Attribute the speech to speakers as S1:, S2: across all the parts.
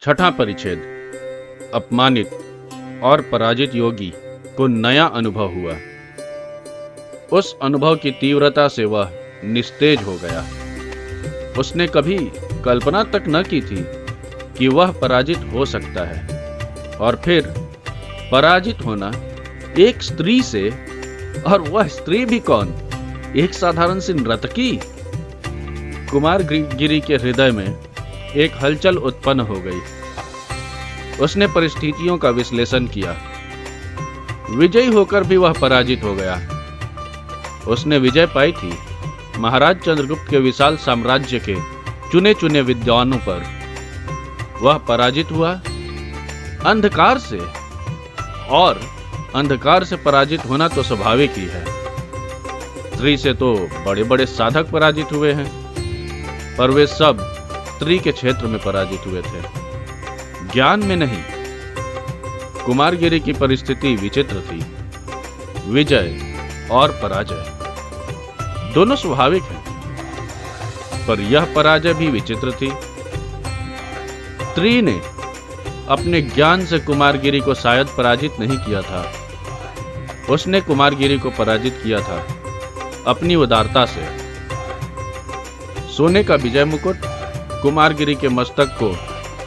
S1: छठा परिच्छेद। अपमानित और पराजित योगी को नया अनुभव हुआ। उस अनुभव की तीव्रता से वह निस्तेज हो गया। उसने कभी कल्पना तक न की थी कि वह पराजित हो सकता है, और फिर पराजित होना एक स्त्री से, और वह स्त्री भी कौन, एक साधारण सी नर्तकी। कुमारगिरी के हृदय में एक हलचल उत्पन्न हो गई। उसने परिस्थितियों का विश्लेषण किया। विजयी होकर भी वह पराजित हो गया। उसने विजय पाई थी महाराज चंद्रगुप्त के विशाल साम्राज्य के चुने चुने विद्वानों पर। वह पराजित हुआ अंधकार से, और अंधकार से पराजित होना तो स्वाभाविक ही है। स्त्री से तो बड़े बड़े साधक पराजित हुए हैं, पर वे सब स्त्री के क्षेत्र में पराजित हुए थे, ज्ञान में नहीं। कुमारगिरी की परिस्थिति विचित्र थी। विजय और पराजय दोनों स्वाभाविक हैं, पर यह पराजय भी विचित्र थी। स्त्री ने अपने ज्ञान से कुमारगिरी को शायद पराजित नहीं किया था। उसने कुमारगिरी को पराजित किया था अपनी उदारता से। सोने का विजय मुकुट कुमारगिरी के मस्तक को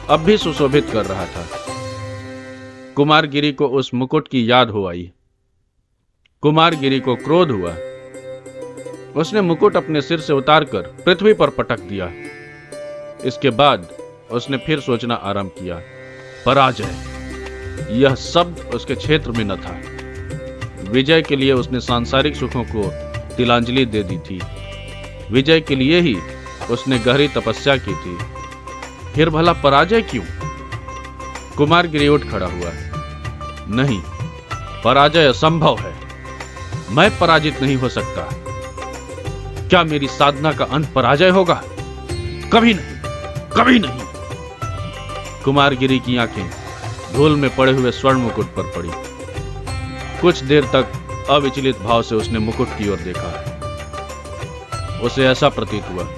S1: अब भी सुशोभित कर रहा था। कुमारगिरी को उस मुकुट की याद हो आई। कुमारगिरी को क्रोध हुआ। उसने मुकुट अपने सिर से उतारकर पृथ्वी पर पटक दिया। इसके बाद उसने फिर सोचना आरंभ किया। पराजय, यह शब्द उसके क्षेत्र में न था। विजय के लिए उसने सांसारिक सुखों को तिलांजलि दे दी थी। विजय के लिए ही उसने गहरी तपस्या की थी। फिर भला पराजय क्यों? कुमारगिरी उठ खड़ा हुआ। नहीं, पराजय असंभव है। मैं पराजित नहीं हो सकता। क्या मेरी साधना का अंत पराजय होगा? कभी नहीं, कभी नहीं। कुमारगिरी की आंखें धूल में पड़े हुए स्वर्ण मुकुट पर पड़ी। कुछ देर तक अविचलित भाव से उसने मुकुट की ओर देखा। उसे ऐसा प्रतीत हुआ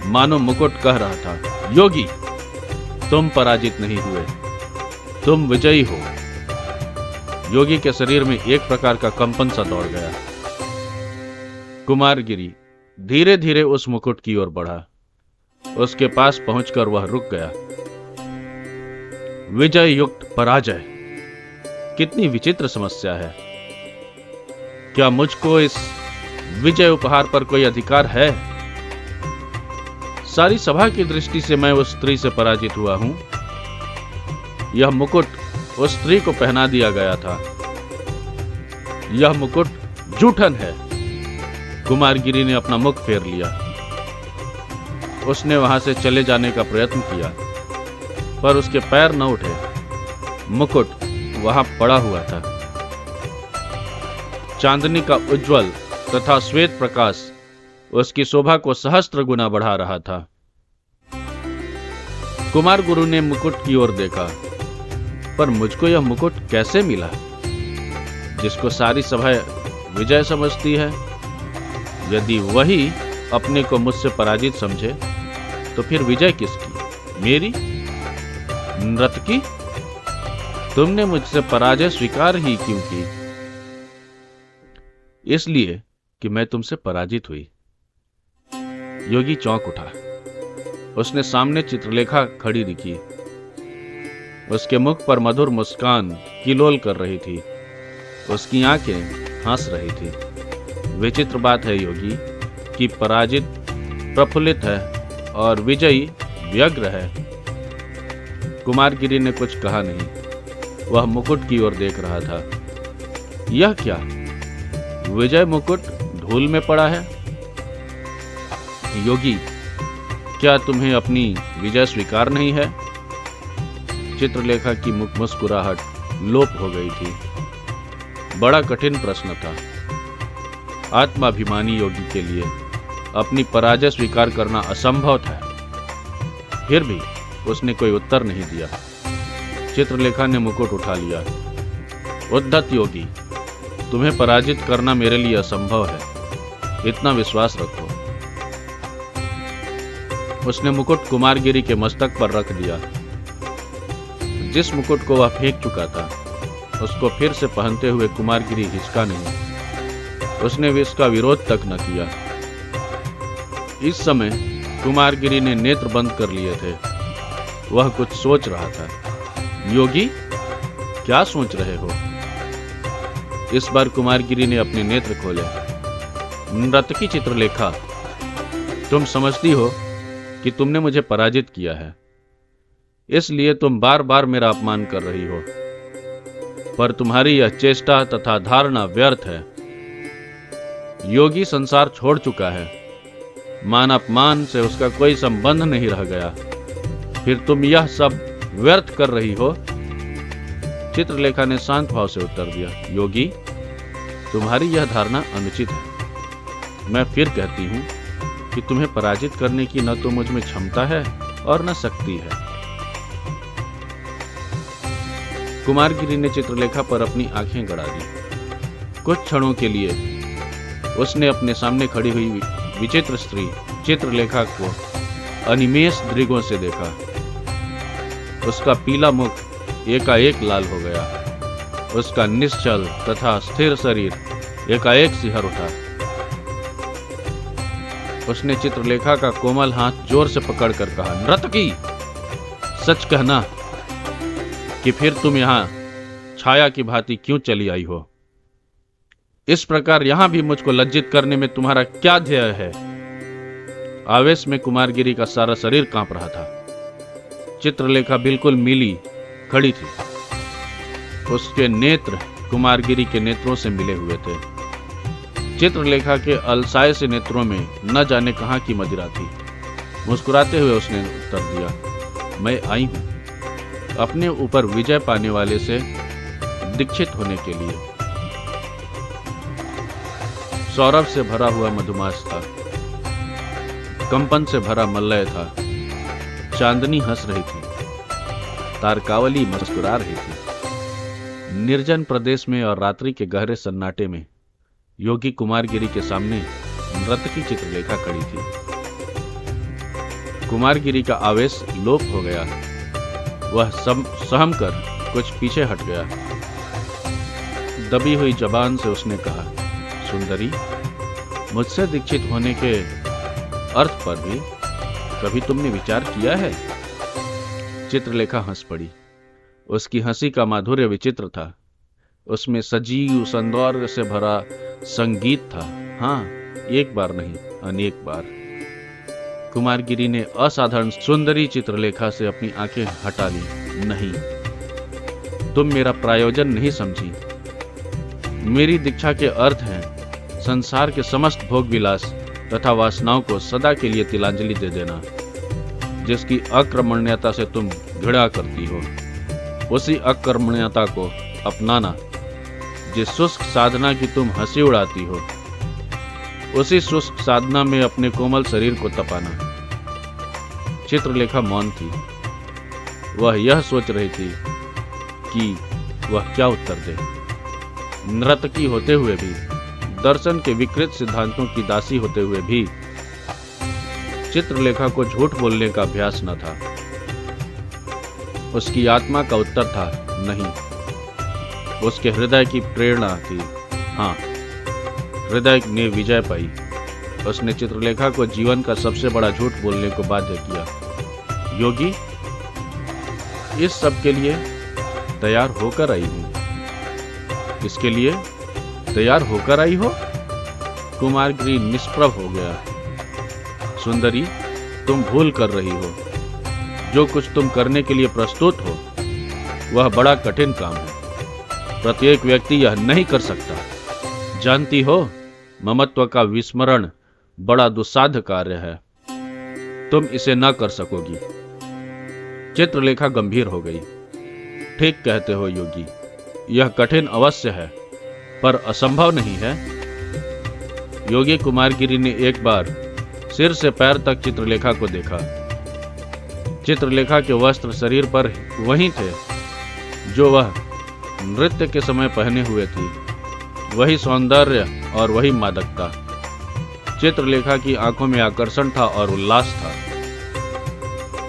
S1: मानो मुकुट कह रहा था, योगी, तुम पराजित नहीं हुए, तुम विजयी हो। योगी के शरीर में एक प्रकार का कंपन सा दौड़ गया। कुमारगिरी धीरे धीरे उस मुकुट की ओर बढ़ा। उसके पास पहुंचकर वह रुक गया। विजय युक्त पराजय, कितनी विचित्र समस्या है। क्या मुझको इस विजय उपहार पर कोई अधिकार है? सारी सभा की दृष्टि से मैं उस स्त्री से पराजित हुआ हूं। यह मुकुट उस स्त्री को पहना दिया गया था। यह मुकुट जूठन है। कुमारगिरी ने अपना मुख फेर लिया। उसने वहां से चले जाने का प्रयत्न किया, पर उसके पैर न उठे। मुकुट वहां पड़ा हुआ था। चांदनी का उज्जवल तथा श्वेत प्रकाश उसकी शोभा को सहस्त्र गुना बढ़ा रहा था। कुमार गुरु ने मुकुट की ओर देखा, पर मुझको यह मुकुट कैसे मिला, जिसको सारी सभा विजय समझती है? यदि वही अपने को मुझसे पराजित समझे, तो फिर विजय किसकी? मेरी? नर्तकी, तुमने मुझसे पराजय स्वीकार ही क्यों की? इसलिए कि मैं तुमसे पराजित हुई। योगी चौंक उठा। उसने सामने चित्रलेखा खड़ी दिखी। उसके मुख पर मधुर मुस्कान किलोल कर रही थी। उसकी आंखें हंस रही थी। विचित्र बात है योगी कि पराजित प्रफुल्लित है और विजयी व्यग्र है। कुमारगिरी ने कुछ कहा नहीं। वह मुकुट की ओर देख रहा था। यह क्या? विजय मुकुट धूल में पड़ा है। योगी, क्या तुम्हें अपनी विजय स्वीकार नहीं है? चित्रलेखा की मुस्कुराहट लोप हो गई थी। बड़ा कठिन प्रश्न था। आत्माभिमानी योगी के लिए अपनी पराजय स्वीकार करना असंभव था। फिर भी उसने कोई उत्तर नहीं दिया। चित्रलेखा ने मुकुट उठा लिया। उद्धत योगी, तुम्हें पराजित करना मेरे लिए असंभव है, इतना विश्वास रखो। उसने मुकुट कुमारगिरी के मस्तक पर रख दिया। जिस मुकुट को वह फेंक चुका था उसको फिर से पहनते हुए कुमारगिरी हिचका नहीं। उसने भी इसका विरोध तक न किया। इस समय कुमारगिरी ने नेत्र बंद कर लिए थे। वह कुछ सोच रहा था। योगी, क्या सोच रहे हो? इस बार कुमारगिरी ने अपने नेत्र खोले। नर्तकी चित्रलेखा, तुम समझती हो कि तुमने मुझे पराजित किया है, इसलिए तुम बार बार मेरा अपमान कर रही हो, पर तुम्हारी यह चेष्टा तथा धारणा व्यर्थ है। योगी संसार छोड़ चुका है, मान अपमान से उसका कोई संबंध नहीं रह गया, फिर तुम यह सब व्यर्थ कर रही हो। चित्रलेखा ने शांत भाव से उत्तर दिया, योगी, तुम्हारी यह धारणा अनुचित है। मैं फिर कहती हूं कि तुम्हें पराजित करने की न तो मुझ में क्षमता है और न शक्ति है। कुमारगिरी ने चित्रलेखा पर अपनी आंखें गड़ा दी। कुछ क्षणों के लिए उसने अपने सामने खड़ी हुई विचित्र स्त्री चित्रलेखा को अनिमेष दृगों से देखा। उसका पीला मुख एकाएक लाल हो गया। उसका निश्चल तथा स्थिर शरीर एकाएक सिहर उठा। उसने चित्रलेखा का कोमल हाथ जोर से पकड़कर कहा, नर्तकी, सच कहना कि फिर तुम यहां छाया की भांति क्यों चली आई हो? इस प्रकार यहां भी मुझको लज्जित करने में तुम्हारा क्या ध्येय है? आवेश में कुमारगिरी का सारा शरीर कांप रहा था। चित्रलेखा बिल्कुल मिली खड़ी थी। उसके नेत्र कुमारगिरी के नेत्रों से मिले हुए थे। चित्रलेखा के अलसाए से नेत्रों में न जाने कहां की मदिरा थी। मुस्कुराते हुए उसने उत्तर दिया, मैं आई हूं अपने ऊपर विजय पाने वाले से दीक्षित होने के लिए। सौरभ से भरा हुआ मधुमास था, कंपन से भरा मल्लय था। चांदनी हंस रही थी, तारकावली मुस्कुरा रही थी। निर्जन प्रदेश में और रात्रि के गहरे सन्नाटे में योगी कुमारगिरी के सामने नर्तकी चित्रलेखा खड़ी थी। कुमारगिरी का आवेश लोप हो गया। वह सहम कर कुछ पीछे हट गया। दबी हुई जबान से उसने कहा, सुंदरी, मुझसे दीक्षित होने के अर्थ पर भी कभी तुमने विचार किया है? चित्रलेखा हंस पड़ी। उसकी हंसी का माधुर्य विचित्र था। उसमें सजीव सौंदर्य से भरा संगीत था। हां, एक बार नहीं, अनेक बार। कुमारगिरी ने असाधारण सुंदरी चित्रलेखा से अपनी आंखें हटा ली। नहीं, तुम मेरा प्रायोजन नहीं समझी। मेरी दीक्षा के अर्थ हैं संसार के समस्त भोग विलास तथा वासनाओं को सदा के लिए तिलांजलि दे देना। जिसकी अकर्मण्यता से तुम घृणा करती हो, उसी अकर्मण्यता को अपनाना। जिस शुष्क साधना की तुम हंसी उड़ाती हो, उसी शुष्क साधना में अपने कोमल शरीर को तपाना। चित्रलेखा मौन थी। वह यह सोच रही थी कि वह क्या उत्तर दे। नर्तकी होते हुए भी, दर्शन के विकृत सिद्धांतों की दासी होते हुए भी चित्रलेखा को झूठ बोलने का अभ्यास न था। उसकी आत्मा का उत्तर था नहीं। उसके हृदय की प्रेरणा थी हां। हृदय ने विजय पाई। उसने चित्रलेखा को जीवन का सबसे बड़ा झूठ बोलने को बाध्य किया। योगी, इस सब के लिए तैयार होकर आई हूं। इसके लिए तैयार होकर आई हो? कुमारगिरी निष्प्रभ हो गया। सुंदरी, तुम भूल कर रही हो। जो कुछ तुम करने के लिए प्रस्तुत हो वह बड़ा कठिन काम है। प्रत्येक व्यक्ति यह नहीं कर सकता। जानती हो, ममत्व का विस्मरण बड़ा दुस्साध्य कार्य है। तुम इसे न कर सकोगी। चित्रलेखा गंभीर हो गई। ठीक कहते हो योगी, यह कठिन अवश्य है, पर असंभव नहीं है। योगी कुमारगिरी ने एक बार सिर से पैर तक चित्रलेखा को देखा। चित्रलेखा के वस्त्र शरीर पर वही थे जो वह नृत्य के समय पहने हुए थी। वही सौंदर्य और वही मादकता। चित्रलेखा की आंखों में आकर्षण था और उल्लास था।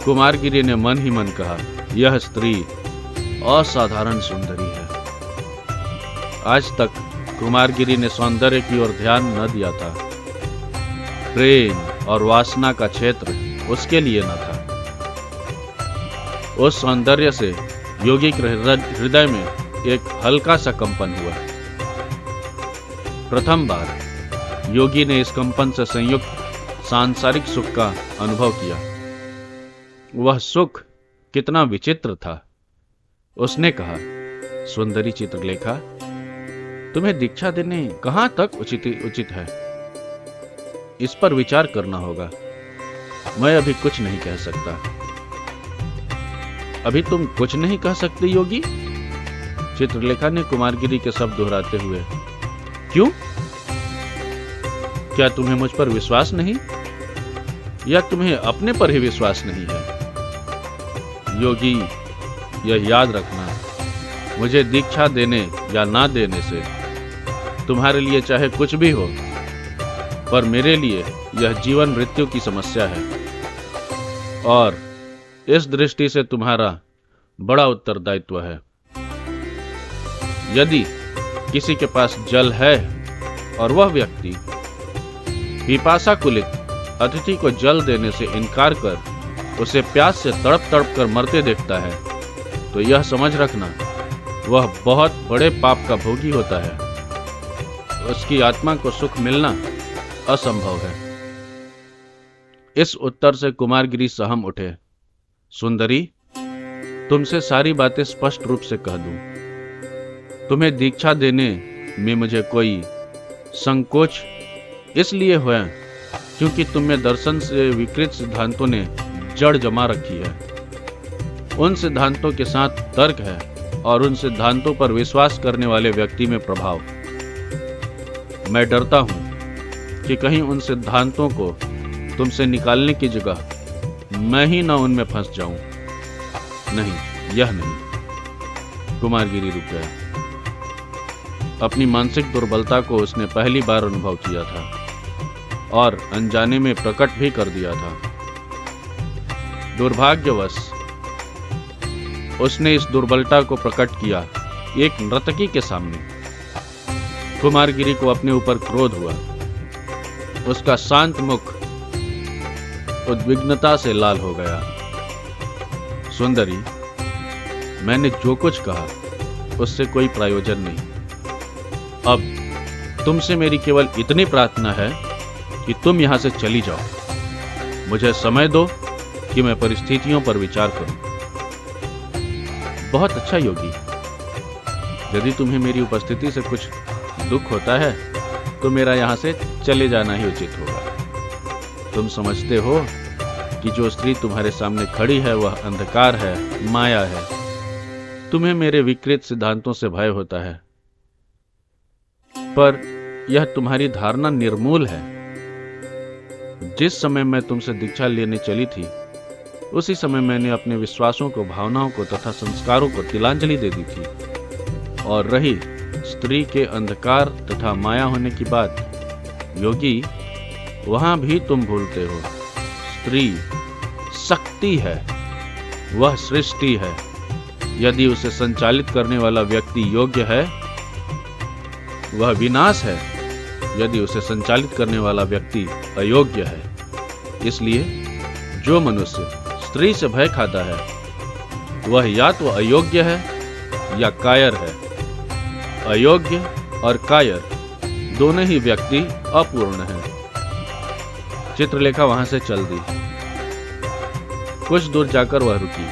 S1: कुमारगिरी ने मन ही मन कहा, यह स्त्री असाधारण सुंदरी है। आज तक कुमारगिरी ने सौंदर्य की ओर ध्यान न दिया था। प्रेम और वासना का क्षेत्र उसके लिए न था। उस सौंदर्य से योगी के हृदय में एक हल्का सा कंपन हुआ। प्रथम बार योगी ने इस कंपन से संयुक्त सांसारिक सुख का अनुभव किया। वह सुख कितना विचित्र था। उसने कहा, सुंदरी चित्रलेखा, तुम्हें दीक्षा देने कहां तक उचित है? इस पर विचार करना होगा। मैं अभी कुछ नहीं कह सकता। अभी तुम कुछ नहीं कह सकते योगी? चित्रलेखा ने कुमारगिरी के शब्द दोहराते हुए। क्यों? क्या तुम्हें मुझ पर विश्वास नहीं, या तुम्हें अपने पर ही विश्वास नहीं है? योगी, यह याद रखना, मुझे दीक्षा देने या ना देने से तुम्हारे लिए चाहे कुछ भी हो, पर मेरे लिए यह जीवन मृत्यु की समस्या है। और इस दृष्टि से तुम्हारा बड़ा उत्तरदायित्व है। यदि किसी के पास जल है और वह व्यक्ति पिपासा कुलित अतिथि को जल देने से इनकार कर उसे प्यास से तड़प तड़प कर मरते देखता है, तो यह समझ रखना वह बहुत बड़े पाप का भोगी होता है। उसकी आत्मा को सुख मिलना असंभव है। इस उत्तर से कुमारगिरी सहम उठे। सुंदरी, तुमसे सारी बातें स्पष्ट रूप से कह दूं। तुम्हें दीक्षा देने में मुझे कोई संकोच इसलिए हुआ क्योंकि तुम में दर्शन से विकृत सिद्धांतों ने जड़ जमा रखी है। उन सिद्धांतों के साथ तर्क है और उन सिद्धांतों पर विश्वास करने वाले व्यक्ति में प्रभाव। मैं डरता हूं कि कहीं उन सिद्धांतों को तुमसे निकालने की जगह मैं ही न उनमें फंस जाऊं। नहीं, यह नहीं। कुमारगिरी रुक गया। अपनी मानसिक दुर्बलता को उसने पहली बार अनुभव किया था और अनजाने में प्रकट भी कर दिया था। दुर्भाग्यवश उसने इस दुर्बलता को प्रकट किया एक नर्तकी के सामने। कुमारगिरी को अपने ऊपर क्रोध हुआ। उसका शांत मुख उद्विग्नता से लाल हो गया। सुंदरी, मैंने जो कुछ कहा उससे कोई प्रयोजन नहीं। अब तुमसे मेरी केवल इतनी प्रार्थना है कि तुम यहां से चली जाओ। मुझे समय दो कि मैं परिस्थितियों पर विचार करूं। बहुत अच्छा योगी, यदि तुम्हें मेरी उपस्थिति से कुछ दुख होता है तो मेरा यहां से चले जाना ही उचित होगा। तुम समझते हो कि जो स्त्री तुम्हारे सामने खड़ी है वह अंधकार है, माया है। तुम्हें मेरे विकृत सिद्धांतों से भय होता है, पर यह तुम्हारी धारणा निर्मूल है। जिस समय मैं तुमसे दीक्षा लेने चली थी, उसी समय मैंने अपने विश्वासों को, भावनाओं को तथा संस्कारों को तिलांजलि दे दी थी। और रही स्त्री के अंधकार तथा माया होने की बात, योगी, वहां भी तुम भूलते हो। स्त्री शक्ति है, वह सृष्टि है। यदि उसे संचालित करने वाला व्यक्ति योग्य है, वह विनाश है यदि उसे संचालित करने वाला व्यक्ति अयोग्य है। इसलिए जो मनुष्य स्त्री से भय खाता है, वह या तो अयोग्य है या कायर है। अयोग्य और कायर दोनों ही व्यक्ति अपूर्ण हैं। चित्रलेखा वहां से चल दी। कुछ दूर जाकर वह रुकी।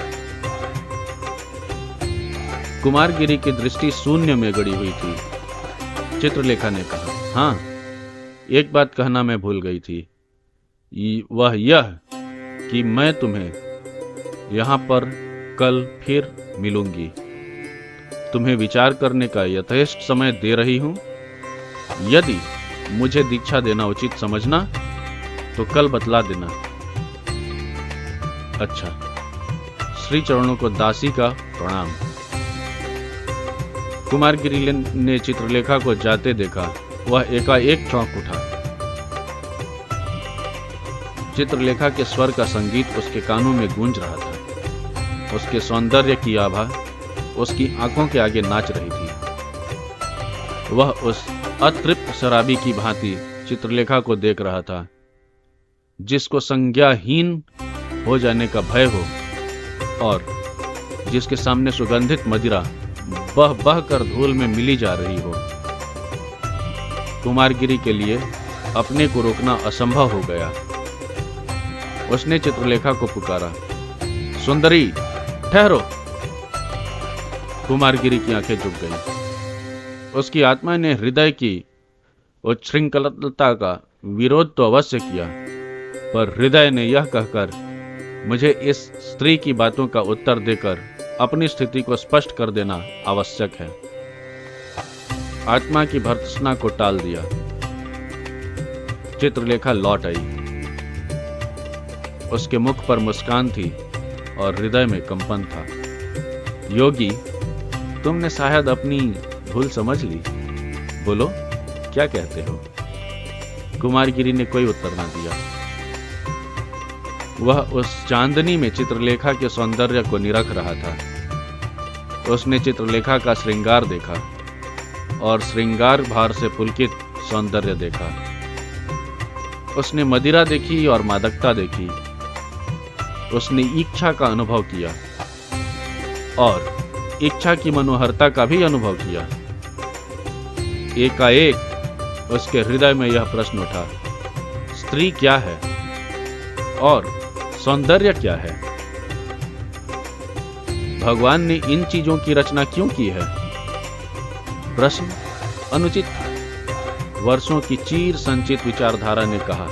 S1: कुमारगिरी की दृष्टि शून्य में गड़ी हुई थी। चित्रलेखा ने कहा, हाँ, एक बात कहना मैं भूल गई थी। वह यह कि मैं तुम्हें यहां पर कल फिर मिलूंगी। तुम्हें विचार करने का यथेष्ट समय दे रही हूं। यदि मुझे दीक्षा देना उचित समझना तो कल बतला देना। अच्छा। श्री चरणों को दासी का प्रणाम। कुमारगिरी ने चित्रलेखा को जाते देखा। वह एकाएक चौंक उठा। चित्रलेखा के स्वर का संगीत उसके कानों में गूंज रहा था। उसके सौंदर्य की आभा उसकी आंखों के आगे नाच रही थी। वह उस अतृप्त शराबी की भांति चित्रलेखा को देख रहा था, जिसको संज्ञाहीन हो जाने का भय हो और जिसके सामने सुगंधित मदिरा बह बह कर धूल में मिली जा रही हो। कुमारगिरी के लिए अपने को रोकना असंभव हो गया। उसने चित्रलेखा को पुकारा, सुंदरी ठहरो। कुमारगिरी की आंखें झुक गईं। उसकी आत्मा ने हृदय की उच्छृंखलता का विरोध तो अवश्य किया, पर हृदय ने यह कहकर मुझे इस स्त्री की बातों का उत्तर देकर अपनी स्थिति को स्पष्ट कर देना आवश्यक है, आत्मा की भर्त्सना को टाल दिया। चित्रलेखा लौट आई। उसके मुख पर मुस्कान थी और हृदय में कंपन था। योगी, तुमने शायद अपनी भूल समझ ली। बोलो, क्या कहते हो? कुमारगिरी ने कोई उत्तर न दिया। वह उस चांदनी में चित्रलेखा के सौंदर्य को निरख रहा था। उसने चित्रलेखा का श्रृंगार देखा और श्रृंगार भार से पुलकित सौंदर्य देखा। उसने मदिरा देखी और मादकता देखी। उसने इच्छा का अनुभव किया और इच्छा की मनोहरता का भी अनुभव किया। एकाएक उसके हृदय में यह प्रश्न उठा, स्त्री क्या है और सौंदर्य क्या है? भगवान ने इन चीजों की रचना क्यों की है? प्रश्न अनुचित था। वर्षों की चीर संचित विचारधारा ने कहा,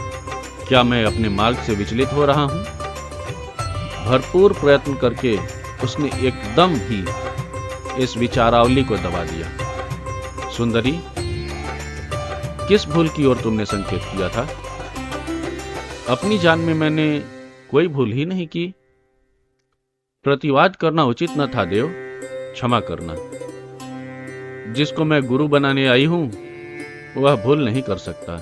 S1: क्या मैं अपने मार्ग से विचलित हो रहा हूं? भरपूर प्रयत्न करके उसने एकदम ही इस विचारावली को दबा दिया। सुंदरी, किस भूल की ओर तुमने संकेत किया था? अपनी जान में मैंने कोई भूल ही नहीं की। प्रतिवाद करना उचित न था देव, क्षमा करना। जिसको मैं गुरु बनाने आई हूं वह भूल नहीं कर सकता।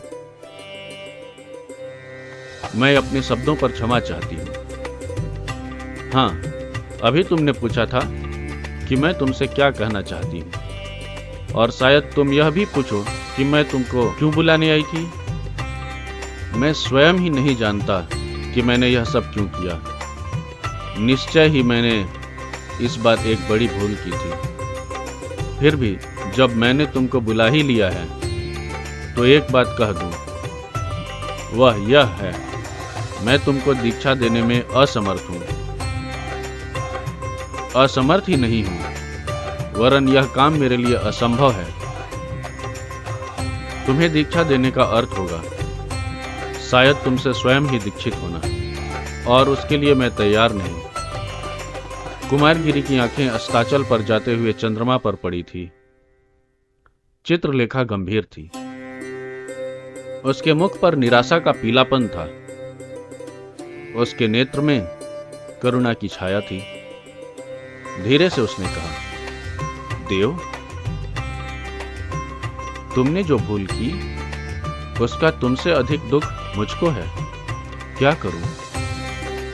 S1: मैं अपने शब्दों पर क्षमा चाहती हूं। हां, अभी तुमने पूछा था कि मैं तुमसे क्या कहना चाहती हूं, और शायद तुम यह भी पूछो कि मैं तुमको क्यों बुलाने आई थी। मैं स्वयं ही नहीं जानता कि मैंने यह सब क्यों किया। निश्चय ही मैंने इस बात एक बड़ी भूल की थी। फिर भी जब मैंने तुमको बुला ही लिया है तो एक बात कह दूं, वह यह है, मैं तुमको दीक्षा देने में असमर्थ हूं। असमर्थ ही नहीं हूं, वरन यह काम मेरे लिए असंभव है। तुम्हें दीक्षा देने का अर्थ होगा शायद तुमसे स्वयं ही दीक्षित होना, और उसके लिए मैं तैयार नहीं। कुमारगिरी की आंखें अस्ताचल पर जाते हुए चंद्रमा पर पड़ी थी। चित्रलेखा गंभीर थी। उसके मुख पर निराशा का पीलापन था। उसके नेत्र में करुणा की छाया थी। धीरे से उसने कहा, देव, तुमने जो भूल की उसका तुमसे अधिक दुख मुझको है। क्या करूं?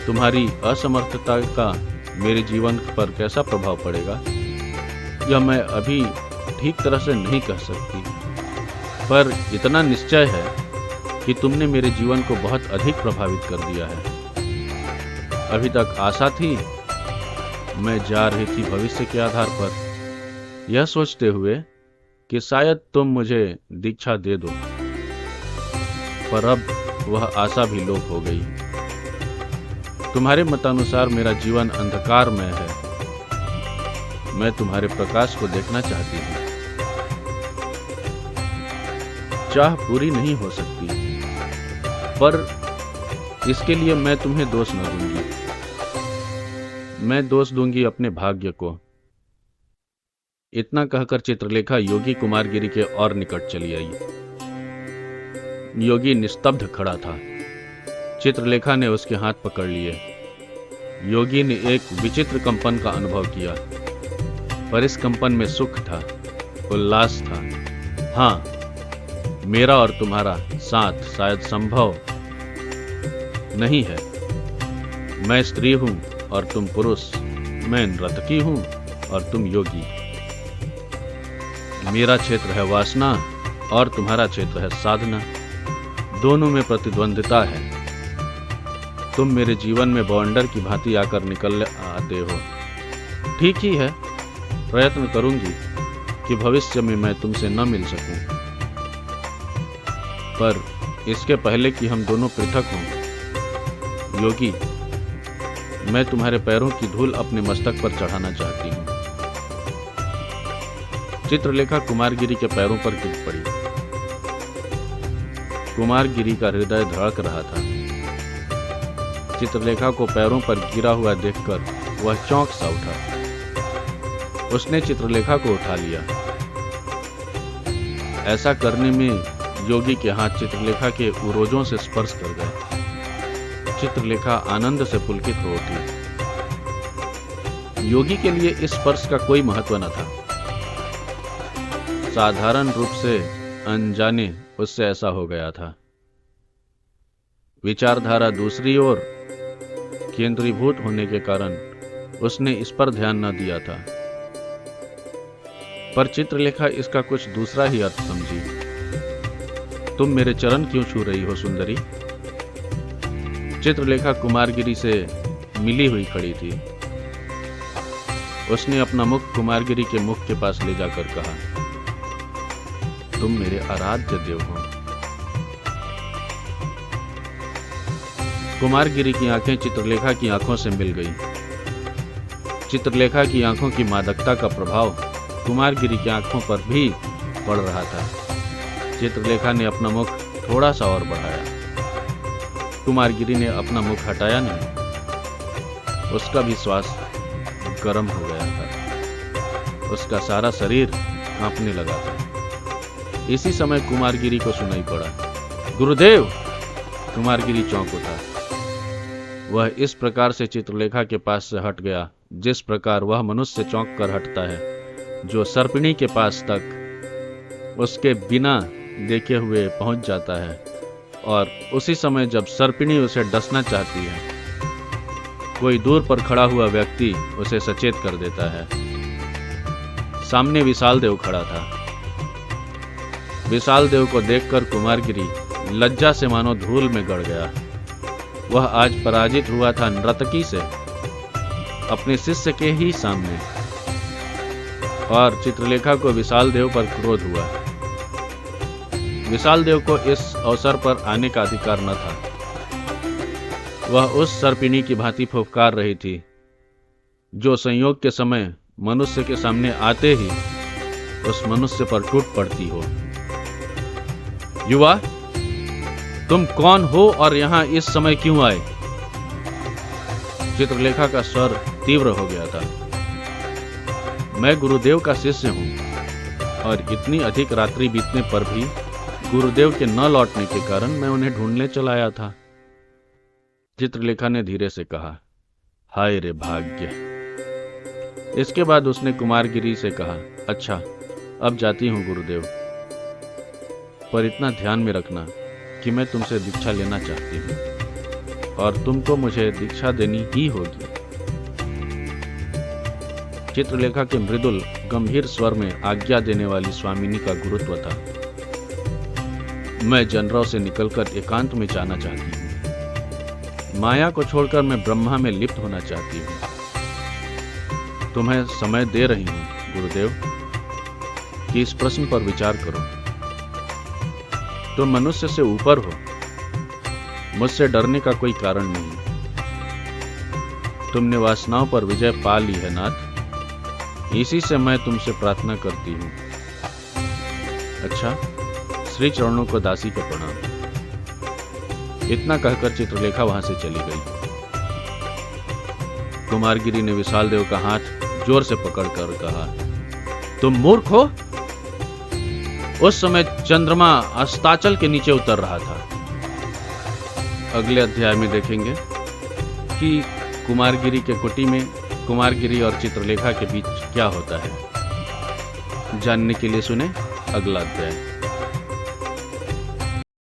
S1: तुम्हारी असमर्थता का मेरे जीवन पर कैसा प्रभाव पड़ेगा यह मैं अभी ठीक तरह से नहीं कह सकती, पर इतना निश्चय है कि तुमने मेरे जीवन को बहुत अधिक प्रभावित कर दिया है। अभी तक आशा थी, मैं जा रही थी भविष्य के आधार पर, यह सोचते हुए कि शायद तुम मुझे दीक्षा दे दो, पर अब वह आशा भी लोप हो गई। तुम्हारे मतानुसार मेरा जीवन अंधकारमय है। मैं तुम्हारे प्रकाश को देखना चाहती हूं। चाह पूरी नहीं हो सकती, पर इसके लिए मैं तुम्हें दोष न दूंगी। मैं दोष दूंगी अपने भाग्य को। इतना कहकर चित्रलेखा योगी कुमारगिरी के और निकट चली आई। योगी निस्तब्ध खड़ा था। चित्रलेखा ने उसके हाथ पकड़ लिए। योगी ने एक विचित्र कंपन का अनुभव किया, पर इस कंपन में सुख था, उल्लास था। हां, मेरा और तुम्हारा साथ शायद संभव नहीं है। मैं स्त्री हूं और तुम पुरुष। मैं नर्तकी हूं और तुम योगी। मेरा क्षेत्र है वासना और तुम्हारा क्षेत्र है साधना। दोनों में प्रतिद्वंदिता है। तुम मेरे जीवन में बवंडर की भांति आकर निकल आते हो। ठीक ही है, प्रयत्न करूंगी कि भविष्य में मैं तुमसे न मिल सकूं, पर इसके पहले कि हम दोनों पृथक हों, योगी, मैं तुम्हारे पैरों की धूल अपने मस्तक पर चढ़ाना चाहती हूं। चित्रलेखा कुमारगिरी के पैरों पर गिर पड़ी। कुमारगिरी का हृदय धड़क रहा था। चित्रलेखा को पैरों पर गिरा हुआ देखकर वह चौंक सा उठा। उसने चित्रलेखा को उठा लिया। ऐसा करने में योगी के हाथ चित्रलेखा के उरोजों से स्पर्श कर गए। चित्रलेखा आनंद से पुलकित हो उठी। योगी के लिए इस स्पर्श का कोई महत्व न था। साधारण रूप से अनजाने उससे ऐसा हो गया था। विचारधारा दूसरी ओर केंद्रीभूत होने के कारण उसने इस पर ध्यान न दिया था, पर चित्रलेखा इसका कुछ दूसरा ही अर्थ समझी। तुम मेरे चरण क्यों छू रही हो सुंदरी? चित्रलेखा कुमारगिरी से मिली हुई खड़ी थी। उसने अपना मुख कुमारगिरी के मुख के पास ले जाकर कहा, तुम मेरे आराध्य देव हो। कुमारगिरी की आंखें चित्रलेखा की आंखों से मिल गईं। चित्रलेखा की आंखों की मादकता का प्रभाव कुमारगिरी की आंखों पर भी पड़ रहा था। चित्रलेखा ने अपना मुख थोड़ा सा और बढ़ाया। कुमारगिरी ने अपना मुख हटाया नहीं। उसका भी श्वास गर्म हो गया था। उसका सारा शरीर कांपने लगा था। इसी समय कुमारगिरी को सुनाई पड़ा, गुरुदेव! कुमारगिरी चौंक उठा। वह इस प्रकार से चित्रलेखा के पास से हट गया जिस प्रकार वह मनुष्य चौंक कर हटता है जो सर्पिणी के पास तक उसके बिना देखे हुए पहुंच जाता है, और उसी समय जब सर्पिणी उसे डसना चाहती है, कोई दूर पर खड़ा हुआ व्यक्ति उसे सचेत कर देता है। सामने विशाल देव खड़ा था। विशाल देव को देखकर कुमारगिरी लज्जा से मानो धूल में गड़ गया। वह आज पराजित हुआ था नर्तकी से, अपने शिष्य के ही सामने, और चित्रलेखा को विशाल देव पर क्रोध हुआ। विशाल देव को इस अवसर पर आने का अधिकार न था। वह उस सर्पिणी की भांति फुफकार रही थी जो संयोग के समय मनुष्य के सामने आते ही उस मनुष्य पर टूट पड़ती हो। युवा, तुम कौन हो और यहां इस समय क्यों आए? चित्रलेखा का स्वर तीव्र हो गया था। मैं गुरुदेव का शिष्य हूं, और इतनी अधिक रात्रि बीतने पर भी गुरुदेव के न लौटने के कारण मैं उन्हें ढूंढने चला आया था। चित्रलेखा ने धीरे से कहा, हाय रे भाग्य। इसके बाद उसने कुमारगिरी से कहा, अच्छा, अब जाती हूं गुरुदेव, पर इतना ध्यान में रखना कि मैं तुमसे दीक्षा लेना चाहती हूं और तुमको मुझे दीक्षा देनी ही होगी। चित्रलेखा के मृदुल गंभीर स्वर में आज्ञा देने वाली स्वामिनी का गुरुत्व था। मैं जनरव से निकलकर एकांत में जाना चाहती हूं। माया को छोड़कर मैं ब्रह्मा में लिप्त होना चाहती हूं। तुम्हें समय दे रही हूं गुरुदेव कि इस प्रश्न पर विचार करो। तुम मनुष्य से ऊपर हो, मुझसे डरने का कोई कारण नहीं। तुमने वासनाओं पर विजय पा ली है नाथ, इसी से मैं तुमसे प्रार्थना करती हूं। अच्छा, श्री चरणों को दासी को प्रणाम। इतना कहकर चित्रलेखा वहां से चली गई। कुमारगिरी ने विशाल देव का हाथ जोर से पकड़कर कहा, तुम मूर्ख हो? उस समय चंद्रमा अस्ताचल के नीचे उतर रहा था। अगले अध्याय में देखेंगे कि कुमारगिरी के कुटी में कुमारगिरी और चित्रलेखा के बीच क्या होता है। जानने के लिए सुने अगला अध्याय।